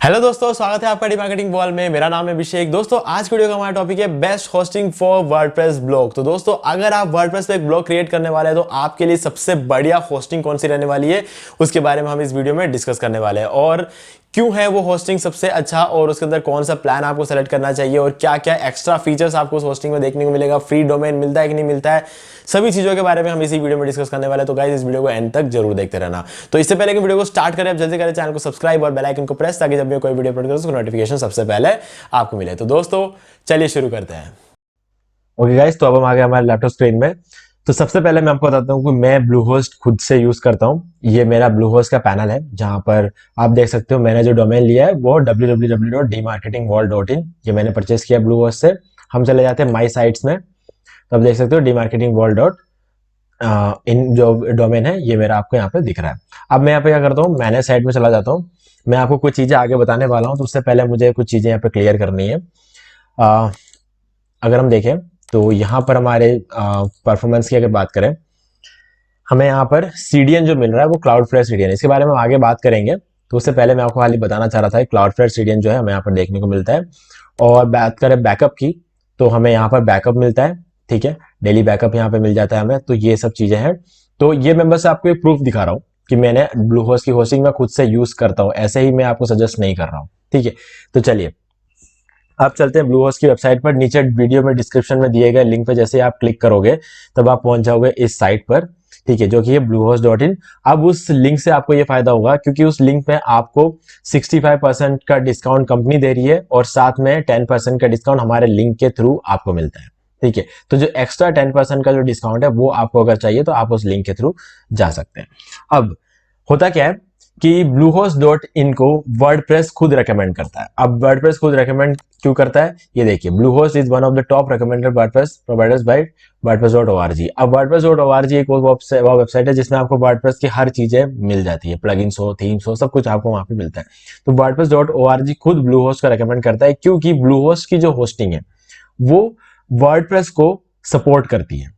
Hello दोस्तों, स्वागत है आपका डी मार्केटिंग वॉल में। मेरा नाम है अभिषेक। दोस्तों, आज की वीडियो का हमारा टॉपिक है best hosting for WordPress blog. तो दोस्तों, अगर आप वर्डप्रेस पे एक ब्लॉग क्रिएट करने वाले हैं तो आपके लिए सबसे बढ़िया होस्टिंग कौन सी रहने वाली है उसके बारे में हम इस वीडियो में डिस्कस करने वाले हैं, और क्यों है वो होस्टिंग सबसे अच्छा, और उसके अंदर कौन सा प्लान आपको सेलेक्ट करना चाहिए, और क्या क्या एक्स्ट्रा फीचर्स आपको उस होस्टिंग में देखने को मिलेगा, फ्री डोमेन मिलता है कि नहीं मिलता है, सभी चीजों के बारे में हम इसी वीडियो में डिस्कस करने वाले हैं। तो गाइस, इस वीडियो को एंड तक जरूर देखते रहना। तो इससे पहले कि वीडियो को स्टार्ट करें, आप जल्दी करें चैनल को सब्सक्राइब और बेल आइकन को प्रेस, ताकि जब भी कोई वीडियो अपलोड करूं उसका नोटिफिकेशन सबसे पहले आपको मिले। तो दोस्तों, चलिए शुरू करते हैं। ओके गाइस, तो अब हम आ गए हमारे लैपटॉप स्क्रीन में। तो सबसे पहले मैं आपको बताता हूँ कि मैं ब्लूहोस्ट खुद से यूज करता हूँ। ये मेरा ब्लूहोस्ट का पैनल है, जहां पर आप देख सकते हो मैंने जो डोमेन लिया है वो www.dmarketingwall.in, ये मैंने परचेस किया ब्लूहोस्ट से। हम चले जाते हैं माई साइट्स में, तो आप देख सकते हो dmarketingwall. इन जो डोमेन है ये मेरा आपको यहाँ पे दिख रहा है। अब मैं यहाँ पे क्या करता हूँ, मैनेज साइट में चला जाता हूँ। मैं आपको कुछ चीजें आगे बताने वाला हूँ, तो उससे पहले मुझे कुछ चीजें यहाँ पे क्लियर करनी है। अगर हम देखें तो यहाँ पर हमारे परफॉर्मेंस की अगर बात करें, हमें यहाँ पर सीडीएन जो मिल रहा है वो क्लाउडफ्लेयर सीडीएन, इसके बारे में हम आगे बात करेंगे। तो उससे पहले मैं आपको खाली बताना चाह रहा था, क्लाउडफ्लेयर सीडीएन जो है हमें यहाँ पर देखने को मिलता है। और बात करें बैकअप की, तो हमें यहाँ पर बैकअप मिलता है, ठीक है, डेली बैकअप यहाँ पे मिल जाता है हमें। तो ये सब चीजें हैं। तो ये मैं बस आपको एक प्रूफ दिखा रहा हूँ कि मैंने ब्लूहोस्ट की होस्टिंग में खुद से यूज करता हूँ, ऐसे ही मैं आपको सजेस्ट नहीं कर रहा हूँ, ठीक है। तो चलिए आप चलते हैं ब्लूहोस्ट की वेबसाइट पर। नीचे वीडियो में डिस्क्रिप्शन में दिए गए लिंक पे जैसे आप क्लिक करोगे तब आप पहुंच जाओगे इस साइट पर, ठीक है, जो कि है bluehost.in। अब उस लिंक से आपको ये फायदा होगा क्योंकि उस लिंक पे आपको 65% का डिस्काउंट कंपनी दे रही है, और साथ में 10% का डिस्काउंट हमारे लिंक के थ्रू आपको मिलता है, ठीक है। तो जो एक्स्ट्रा 10% का जो डिस्काउंट है वो आपको अगर चाहिए तो आप उस लिंक के थ्रू जा सकते हैं। अब होता क्या है कि bluehost.in को वर्डप्रेस खुद रेकमेंड करता है। अब वर्डप्रेस खुद रेकमेंड क्यों करता है, ये देखिए, Bluehost is one of the top recommended WordPress providers by wordpress.org। अब wordpress.org एक वो वेबसाइट है जिसमें आपको वर्डप्रेस की हर चीजें मिल जाती है, प्लगइन्स हो, थीम्स हो, सब कुछ आपको वहां पे मिलता है। तो wordpress.org खुद ब्लूहोस्ट का रेकमेंड करता है, क्योंकि ब्लूहोस्ट की जो होस्टिंग है वो वर्डप्रेस को सपोर्ट करती है,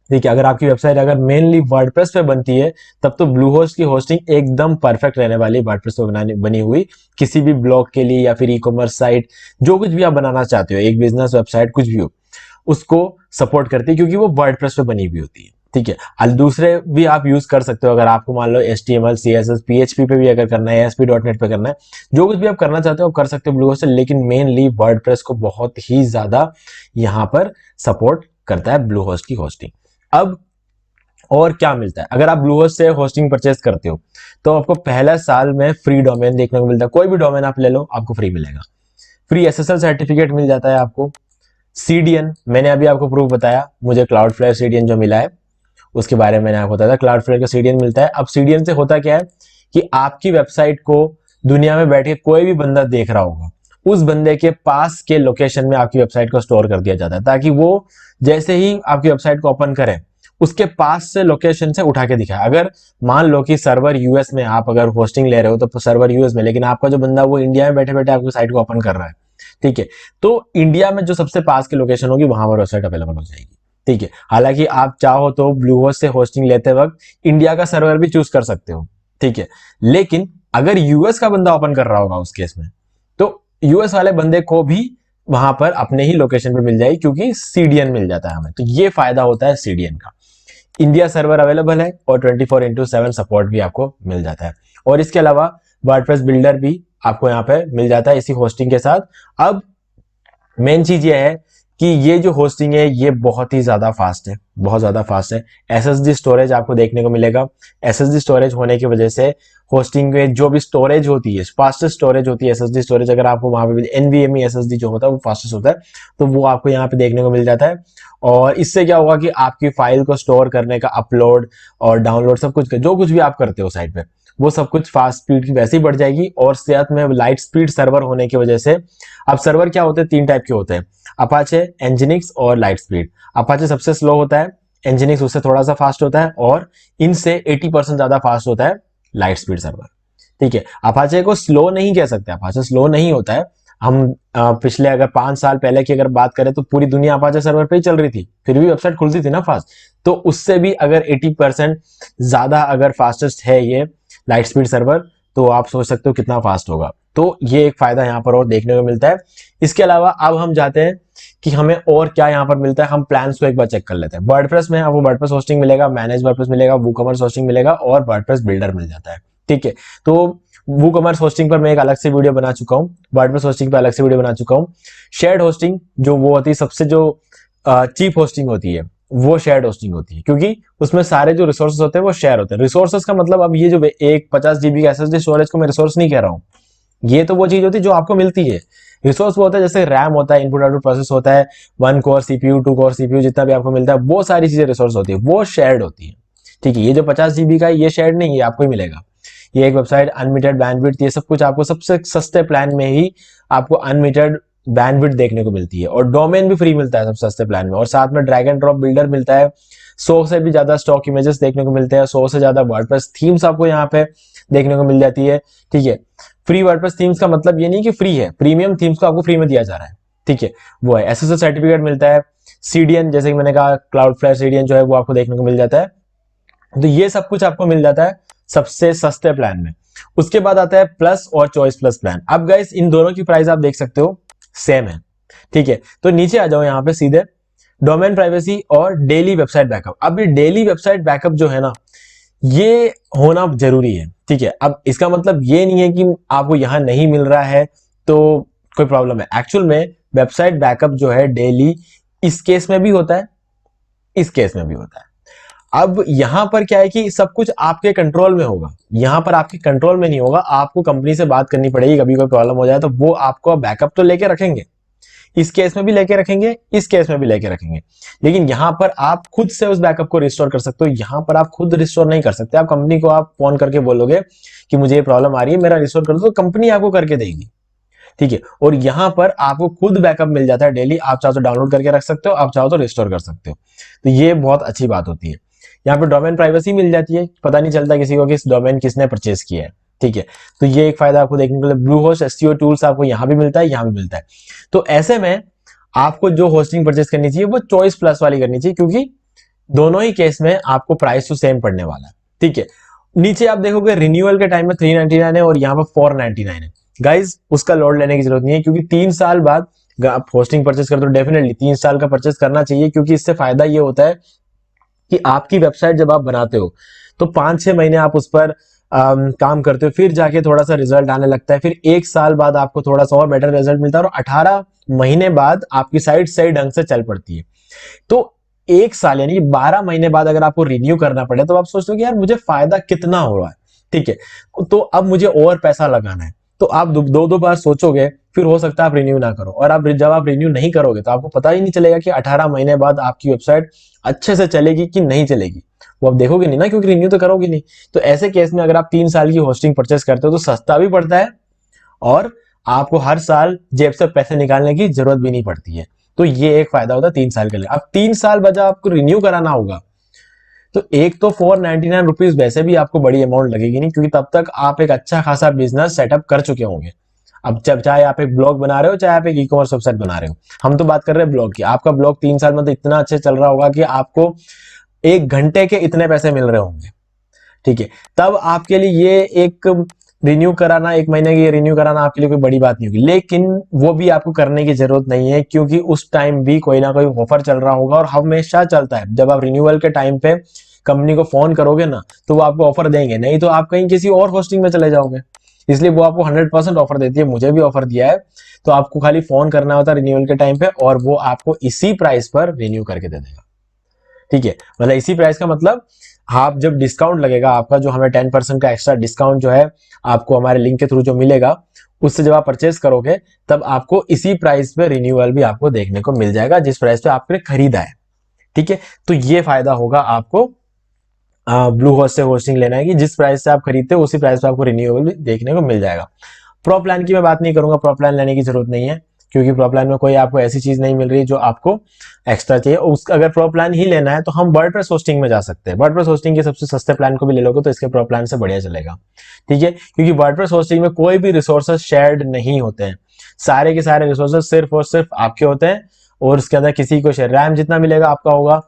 ठीक है। अगर आपकी वेबसाइट अगर मेनली वर्डप्रेस पे बनती है तब तो ब्लूहोस्ट की होस्टिंग एकदम परफेक्ट रहने वाली है वर्डप्रेस पे बनी हुई किसी भी ब्लॉग के लिए, या फिर ई कॉमर्स साइट, जो कुछ भी आप बनाना चाहते हो, एक बिजनेस वेबसाइट कुछ भी हो, उसको सपोर्ट करती है क्योंकि वो वर्डप्रेस पे बनी हुई होती है, ठीक है। और दूसरे भी आप यूज कर सकते हो, अगर आपको मान लो HTML CSS PHP पे भी अगर करना है, ASP.NET पे करना है, जो कुछ भी आप करना चाहते हो आप कर सकते हो ब्लूहोस्ट से, लेकिन मेनली वर्डप्रेस को बहुत ही ज्यादा यहाँ पर सपोर्ट करता है ब्लूहोस्ट की होस्टिंग। अब और क्या मिलता है, अगर आप ब्लूहोस्ट से होस्टिंग परचेस करते हो तो आपको पहला साल में फ्री डोमेन देखने को मिलता है। कोई भी डोमेन आप ले लो आपको फ्री मिलेगा। फ्री SSL सर्टिफिकेट मिल जाता है आपको। सीडीएन मैंने अभी आपको प्रूफ बताया, मुझे क्लाउडफ्लेयर सीडीएन जो मिला है उसके बारे में मैंने आपको बताया था, क्लाउडफ्लेयर का सीडीएन मिलता है। अब सीडीएन से होता क्या है कि आपकी वेबसाइट को दुनिया में बैठ के कोई भी बंदा देख रहा होगा, उस बंदे के पास के लोकेशन में आपकी वेबसाइट को स्टोर कर दिया जाता है, ताकि वो जैसे ही आपकी वेबसाइट को ओपन करे उसके पास से लोकेशन से उठा के दिखाए। अगर मान लो कि सर्वर यूएस में, आप अगर होस्टिंग ले रहे हो तो सर्वर यूएस में, लेकिन आपका जो बंदा वो इंडिया में बैठे बैठे आपकी साइट को ओपन कर रहा है, ठीक है, तो इंडिया में जो सबसे पास की लोकेशन होगी वहां पर वेबसाइट अवेलेबल हो जाएगी, ठीक है। हालांकि आप चाहो तो ब्लूहोस्ट से होस्टिंग लेते वक्त इंडिया का सर्वर भी चूज कर सकते हो, ठीक है, लेकिन अगर यूएस का बंदा ओपन कर रहा होगा उस केस में तो यूएस वाले बंदे को भी वहां पर अपने ही लोकेशन पे मिल जाएगी, क्योंकि सीडीएन मिल जाता है हमें। तो ये फायदा होता है सीडीएन का। इंडिया सर्वर अवेलेबल है और 24/7 सपोर्ट भी आपको मिल जाता है, और इसके अलावा वर्डप्रेस बिल्डर भी आपको यहाँ पे मिल जाता है इसी होस्टिंग के साथ। अब मेन चीज ये है कि ये जो होस्टिंग है ये बहुत ही ज्यादा फास्ट है, बहुत ज्यादा फास्ट है। एसएसडी स्टोरेज आपको देखने को मिलेगा। एसएसडी स्टोरेज होने की वजह से होस्टिंग में जो भी स्टोरेज होती है, फास्टेस्ट स्टोरेज होती है एसएसडी स्टोरेज, अगर आपको वहां पे NVMe SSD जो होता है वो फास्टेस्ट होता है, तो वो आपको यहाँ पे देखने को मिल जाता है। और इससे क्या होगा कि आपकी फाइल को स्टोर करने का, अपलोड और डाउनलोड, सब कुछ जो कुछ भी आप करते हो साइट पे, वो सब कुछ फास्ट स्पीड की वैसे ही बढ़ जाएगी। और साथ में लाइट स्पीड सर्वर होने की वजह से, अब सर्वर क्या होते हैं, 3 टाइप के होते हैं, अपाचे, एनजिनिक्स और लाइट स्पीड। अपाचे सबसे स्लो होता है, एनजिनिक्स उससे थोड़ा सा फास्ट होता है, और इनसे 80% ज्यादा फास्ट होता है लाइट स्पीड सर्वर, ठीक है। अपाचे को स्लो नहीं कह सकते, अपाचे स्लो नहीं होता है। हम पिछले अगर 5 साल पहले की अगर बात करें तो पूरी दुनिया अपाचे सर्वर पे ही चल रही थी, फिर भी वेबसाइट खुलती थी ना फास्ट। तो उससे भी अगर 80% ज्यादा अगर फास्टेस्ट है ये लाइट स्पीड सर्वर, तो आप सोच सकते हो कितना फास्ट होगा। तो ये एक फायदा यहाँ पर और देखने को मिलता है। इसके अलावा अब हम जाते हैं कि हमें और क्या यहाँ पर मिलता है, हम प्लान्स को एक बार चेक कर लेते हैं। वर्डप्रेस में आपको वर्डप्रेस होस्टिंग मिलेगा, मैनेज वर्डप्रेस मिलेगा, वूकॉमर्स होस्टिंग मिलेगा और वर्डप्रेस बिल्डर मिल जाता है। ठीक है, तो वूकॉमर्स होस्टिंग पर मैं एक अलग से वीडियो बना चुका हूँ, वर्डप्रेस होस्टिंग पर अलग से वीडियो बना चुका हूँ। शेयर्ड होस्टिंग जो वो होती है, सबसे जो चीप होस्टिंग होती है वो शेयर्ड होस्टिंग होती है, क्योंकि उसमें सारे जो रिसोर्सेज होते हैं वो शेयर होते हैं। रिसोर्सेज का मतलब अब ये जो एक 50 GB का एसएसडी स्टोरेज को मैं रिसोर्स नहीं कह रहा हूँ, ये तो वो चीज होती है जो आपको मिलती है। रिसोर्स वो होता है जैसे रैम होता है, इनपुट आउटपुट प्रोसेस होता है, 1 कोर सीपीयू, 2 कोर सीपीयू, जितना भी आपको मिलता है वो सारी चीजें रिसोर्स होती है, वो शेयर्ड होती है। ठीक है, ये जो 50 GB का है ये शेयर्ड नहीं है, आपको ही मिलेगा। ये एक वेबसाइट अनलिमिटेड बैंडविड्थ, ये सब कुछ आपको सबसे सस्ते प्लान में ही आपको अनलिमिटेड बैंडविड्थ देखने को मिलती है, और डोमेन भी फ्री मिलता है सबसे सस्ते प्लान में, और साथ में ड्रैग एंड ड्रॉप बिल्डर मिलता है। 100 से भी ज्यादा स्टॉक इमेजेस देखने को मिलते हैं, 100 से ज्यादा वर्डप्रेस थीम्स आपको यहाँ पे देखने को मिल जाती है। ठीक है, फ्री वर्डप्रेस थीम्स का मतलब ये नहीं कि फ्री है, प्रीमियम थीम्स को आपको फ्री में दिया जा रहा है। ठीक है, वो है। एसएसएल सर्टिफिकेट मिलता है, सीडीएन जैसे कि मैंने कहा क्लाउडफ्लेयर सीडीएन जो है वो आपको देखने को मिल जाता है। तो ये सब कुछ आपको मिल जाता है सबसे सस्ते प्लान में। उसके बाद आता है प्लस और चॉइस प्लस प्लान। अब गाइस इन दोनों की प्राइस आप देख सकते हो सेम है। ठीक है, तो नीचे आ जाओ यहाँ पे सीधे, डोमेन प्राइवेसी और डेली वेबसाइट बैकअप। अब ये डेली वेबसाइट बैकअप जो है ना, ये होना जरूरी है। ठीक है, अब इसका मतलब ये नहीं है कि आपको यहां नहीं मिल रहा है तो कोई प्रॉब्लम है। एक्चुअल में वेबसाइट बैकअप जो है डेली इस केस में भी होता है, इस केस में भी होता है। अब यहां पर क्या है कि सब कुछ आपके कंट्रोल में होगा, यहां पर आपके कंट्रोल में नहीं होगा, आपको कंपनी से बात करनी पड़ेगी। कभी कोई प्रॉब्लम हो जाए तो वो आपको बैकअप तो लेके रखेंगे, इस केस में भी लेके रखेंगे, इस केस में भी लेके रखेंगे, लेकिन यहां पर आप खुद से उस बैकअप को रिस्टोर कर सकते हो। यहां पर आप खुद रिस्टोर नहीं कर सकते। आप कंपनी को आप फोन करके बोलोगे कि मुझे ये प्रॉब्लम आ रही है, मेरा रिस्टोर कर दो, तो कंपनी आपको करके देगी। ठीक है, और यहां पर आपको खुद बैकअप मिल जाता है डेली, आप चाहो तो डाउनलोड करके रख सकते हो, आप चाहो तो रिस्टोर कर सकते हो। तो ये बहुत अच्छी बात होती है। यहाँ पे डोमेन प्राइवेसी मिल जाती है, पता नहीं चलता किसी को कि इस डोमेन किसने परचेज किया है। ठीक है, तो ये एक फायदा आपको देखने को मिला। ब्लू होस्ट एसईओ टूल्स आपको यहाँ भी मिलता है, यहाँ भी मिलता है। तो ऐसे में आपको जो होस्टिंग परचेज करनी चाहिए वो चॉइस प्लस वाली करनी चाहिए, क्योंकि दोनों ही केस में आपको प्राइस तो सेम पड़ने वाला है। ठीक है, नीचे आप देखोगे रिन्यूअल के टाइम में 399 है और यहाँ पर 499 है। गाइज उसका लोड लेने की जरूरत नहीं है, क्योंकि 3 साल बाद आप होस्टिंग परचेज करते हो, डेफिनेटली 3 साल का परचेज करना चाहिए, क्योंकि इससे फायदा ये होता है कि आपकी वेबसाइट जब आप बनाते हो तो 5-6 महीने आप उस पर काम करते हो, फिर जाके थोड़ा सा रिजल्ट आने लगता है, फिर 1 साल बाद आपको थोड़ा सा और बेटर रिजल्ट मिलता है, और 18 महीने बाद आपकी साइट सही ढंग से चल पड़ती है। तो 1 साल यानी 12 महीने बाद अगर आपको रिन्यू करना पड़े तो आप सोचते हो कि यार मुझे फायदा कितना हो रहा है। ठीक है, तो अब मुझे और पैसा लगाना है, तो आप दो बार सोचोगे, फिर हो सकता है आप रिन्यू ना करो, और आप जब आप रिन्यू नहीं करोगे तो आपको पता ही नहीं चलेगा कि 18 महीने बाद आपकी वेबसाइट अच्छे से चलेगी कि नहीं चलेगी, वो आप देखोगे नहीं ना, क्योंकि रिन्यू तो करोगे नहीं। तो ऐसे केस में अगर आप 3 साल की होस्टिंग परचेस करते हो तो सस्ता भी पड़ता है, और आपको हर साल जेब से पैसे निकालने की जरूरत भी नहीं पड़ती है। तो ये एक फायदा होता है 3 साल के लिए। अब 3 साल बाद आपको रिन्यू कराना होगा तो एक तो 499 रुपीज वैसे भी आपको बड़ी अमाउंट लगेगी नहीं, क्योंकि तब तक आप एक अच्छा खासा बिजनेस सेटअप कर चुके होंगे। अब जब चाहे आप एक ब्लॉग बना रहे हो, चाहे आप एक ई कॉमर्स वेबसाइट बना रहे हो, हम तो बात कर रहे हैं ब्लॉग की। आपका ब्लॉग 3 साल में तो इतना अच्छे चल रहा होगा कि आपको 1 घंटे के इतने पैसे मिल रहे होंगे। ठीक है, तब आपके लिए ये एक रिन्यू कराना, 1 महीने की रिन्यू कराना आपके लिए कोई बड़ी बात नहीं होगी, लेकिन वो भी आपको करने की जरूरत नहीं है, क्योंकि उस टाइम भी कोई ना कोई ऑफर चल रहा होगा, और हमेशा चलता है। जब आप रिन्यूअल के टाइम पे कंपनी को फोन करोगे ना तो वो आपको ऑफर देंगे, नहीं तो आप कहीं किसी और होस्टिंग में चले जाओगे। इसलिए वो आपको 100% ऑफर देती है, मुझे भी ऑफर दिया है। तो आपको खाली फोन करना होता है रिन्यूअल के टाइम पे, और वो आपको इसी प्राइस पर रिन्यू करके दे देगा। ठीक है, मतलब इसी प्राइस का मतलब आप जब डिस्काउंट लगेगा आपका, जो हमें 10% का एक्स्ट्रा डिस्काउंट जो है आपको हमारे लिंक के थ्रू जो मिलेगा, उससे जब आप परचेस करोगे तब आपको इसी प्राइस पे रिन्यूअल भी आपको देखने को मिल जाएगा, जिस प्राइस पे आपने खरीदा है। ठीक है, तो ये फायदा होगा आपको ब्लू होस्ट से होस्टिंग लेना है, कि जिस प्राइस से आप खरीदते हो उसी प्राइस पे आपको रिन्यूअल भी देखने को मिल जाएगा। प्रो प्लान की मैं बात नहीं करूंगा, प्रो प्लान लेने की जरूरत नहीं है, क्योंकि प्रो प्लान में कोई आपको ऐसी चीज नहीं मिल रही जो आपको एक्स्ट्रा चाहिए। अगर प्रो प्लान ही लेना है तो हम वर्डप्रेस होस्टिंग में जा सकते हैं। वर्डप्रेस होस्टिंग के सबसे सस्ते प्लान को भी ले लोगे तो इसके प्रो प्लान से बढ़िया चलेगा। ठीक है, क्योंकि वर्डप्रेस होस्टिंग में कोई भी रिसोर्सेज शेयर्ड नहीं होते हैं, सारे के सारे रिसोर्सेज सिर्फ और सिर्फ आपके होते हैं, और उसके अंदर किसी को शेयर, रैम जितना मिलेगा आपका होगा,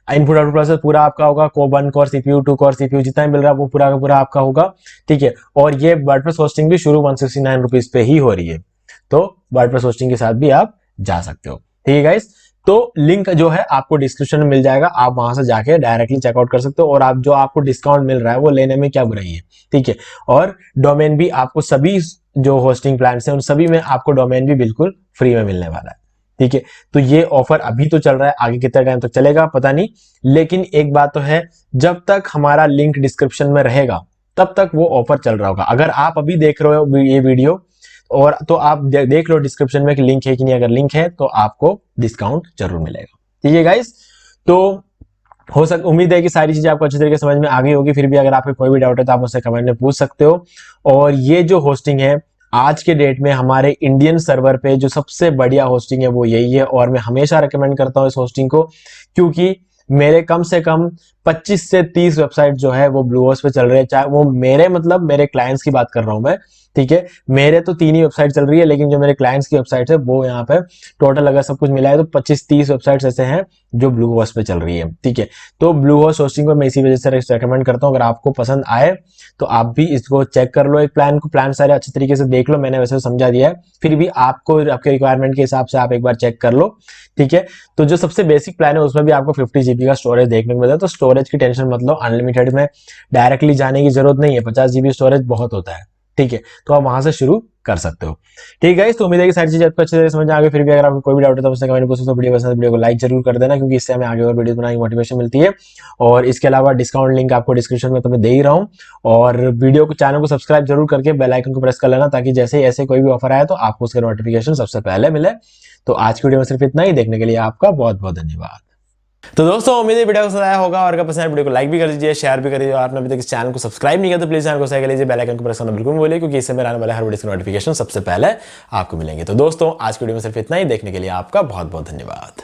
इनपुट आउटपुट प्रोसेसर पूरा आपका होगा, को 1 कोर सीपीयू 2 कोर सीपीयू जितना मिल रहा है वो पूरा का पूरा आपका होगा, ठीक है। और ये वर्डप्रेस होस्टिंग भी शुरू 169 रुपीज पे ही हो रही है, तो वर्डप्रेस होस्टिंग के साथ भी आप जा सकते हो, ठीक है गाइस। तो लिंक जो है आपको डिस्क्रिप्शन में मिल जाएगा, आप वहां से जाके डायरेक्टली चेकआउट कर सकते हो, और आप जो आपको डिस्काउंट मिल रहा है वो लेने में क्या बुराई है, ठीक है। और डोमेन भी आपको सभी जो होस्टिंग प्लान है उन सभी में आपको डोमेन भी बिल्कुल फ्री में मिलने वाला है, ठीक है। तो ये ऑफर अभी तो चल रहा है, आगे कितना टाइम तक चलेगा पता नहीं, लेकिन एक बात तो है, जब तक हमारा लिंक डिस्क्रिप्शन में रहेगा तब तक वो ऑफर चल रहा होगा। अगर आप अभी देख रहे हो ये वीडियो और तो आप देख लो डिस्क्रिप्शन में कि लिंक है कि नहीं, अगर लिंक है तो आपको डिस्काउंट जरूर मिलेगा, ठीक है गाइस। तो उम्मीद है कि सारी चीजें आपको अच्छी तरीके से समझ में आ गई होगी। फिर भी अगर आपको कोई भी डाउट है तो आप मुझसे कमेंट में पूछ सकते हो। और ये जो होस्टिंग है आज के डेट में हमारे इंडियन सर्वर पे जो सबसे बढ़िया होस्टिंग है वो यही है, और मैं हमेशा रिकमेंड करता हूँ इस होस्टिंग को, क्योंकि मेरे कम से कम 25 से 30 वेबसाइट जो है वो ब्लूहोस्ट पे चल रहे हैं, चाहे वो मेरे क्लाइंट्स की बात कर रहा हूं मैं, ठीक है। मेरे तो 3 ही वेबसाइट चल रही है, लेकिन जो मेरे क्लाइंट्स की वेबसाइट है वो यहाँ पे टोटल अगर सब कुछ मिला है तो 25-30 वेबसाइट्स ऐसे हैं जो ब्लूहोस्ट पे चल रही है, ठीक है। तो ब्लूहोस्ट होस्टिंग को मैं इसी वजह से रिकमेंड करता हूँ। अगर आपको पसंद आए तो आप भी इसको चेक कर लो, एक प्लान सारे अच्छे तरीके से देख लो, मैंने वैसे समझा दिया है, फिर भी आपको आपके रिक्वायरमेंट के हिसाब से आप एक बार चेक कर लो, ठीक है। तो जो सबसे बेसिक प्लान है उसमें भी आपको 50 GB का स्टोरेज देखने को मिलता है, तो स्टोरेज की टेंशन मत लो, अनलिमिटेड में डायरेक्टली जाने की जरूरत नहीं है, 50 GB स्टोरेज बहुत होता है, ठीक है। तो आप वहां से शुरू कर सकते हो, ठीक है। तो उम्मीद है कि सारी चीजें आपको अच्छे से समझ में आ गई। फिर भी अगर आपको कोई भी डाउट है तो मुझसे कमेंट पूछो, तो वीडियो को लाइक जरूर कर देना, क्योंकि इससे हमें आगे और वीडियो बनाने की मोटिवेशन मिलती है। और इसके अलावा डिस्काउंट लिंक आपको डिस्क्रिप्शन में तो मैं दे ही रहा हूँ, और वीडियो को चैनल को सब्सक्राइब जरूर करके बेल आइकन को प्रेस कर लेना, ताकि जैसे ही ऐसे कोई भी ऑफर आए तो आपको उसका नोटिफिकेशन सबसे पहले मिले। तो आज की वीडियो में सिर्फ इतना ही, देखने के लिए आपका बहुत बहुत धन्यवाद। तो दोस्तों उम्मीद है वीडियो को पसंद आया होगा, और अगर पसंद आया वीडियो को लाइक भी कर दीजिए, शेयर भी कर दीजिए, और आपने अभी तक इस चैनल को सब्सक्राइब नहीं किया तो प्लीज चैनल को सब्सक्राइब कर लीजिए, बेल आइकन को प्रेस करना बिल्कुल मत भूलिए, क्योंकि इससे मेरे आने वाले हर वीडियो के नोटिफिकेशन सबसे पहले आपको मिलेंगे। तो दोस्तों आज की वीडियो में सिर्फ इतना ही, देखने के लिए आपका बहुत बहुत धन्यवाद।